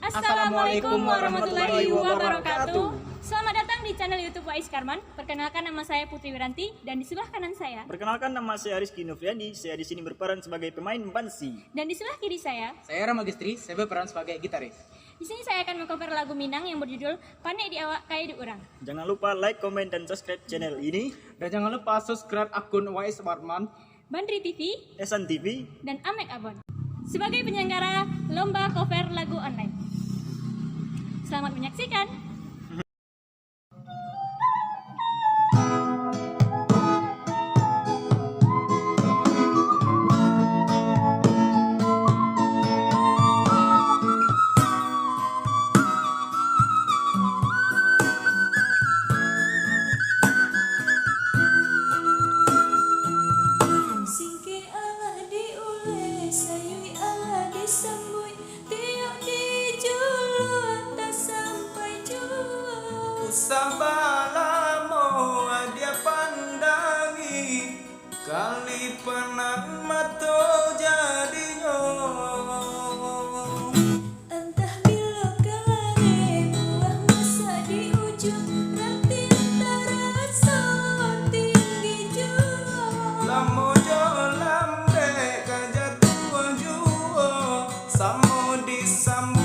Assalamualaikum warahmatullahi wabarakatuh. Selamat datang di channel YouTube Wais Karman. Perkenalkan, nama saya Putri Wiranti dan di sebelah kanan saya. Perkenalkan, nama saya Rizky Nofriandi. Saya di sini berperan sebagai pemain Bansi. Dan di sebelah kiri saya Ramagistri, saya berperan sebagai gitaris. Di sini saya akan mengcover lagu Minang yang berjudul Panek di Awak Kaya di Urang. Jangan lupa like, komen, dan subscribe channel ini. Dan jangan lupa subscribe akun Wais Karman, Bandri TV, Esan TV, dan Amek Abon sebagai penyelenggara lomba cover lagu online. Selamat menyaksikan. Singke Allah diule, sayui Allah disambui, tiok dijulu tak sampai julu. Sabalamo dia pandangi, kali penat mato jadinya. Entah bila kelare buah masa di ujung, nanti terasa tinggi jauh. Lamo jo lambe kajatuan juo, samo disambut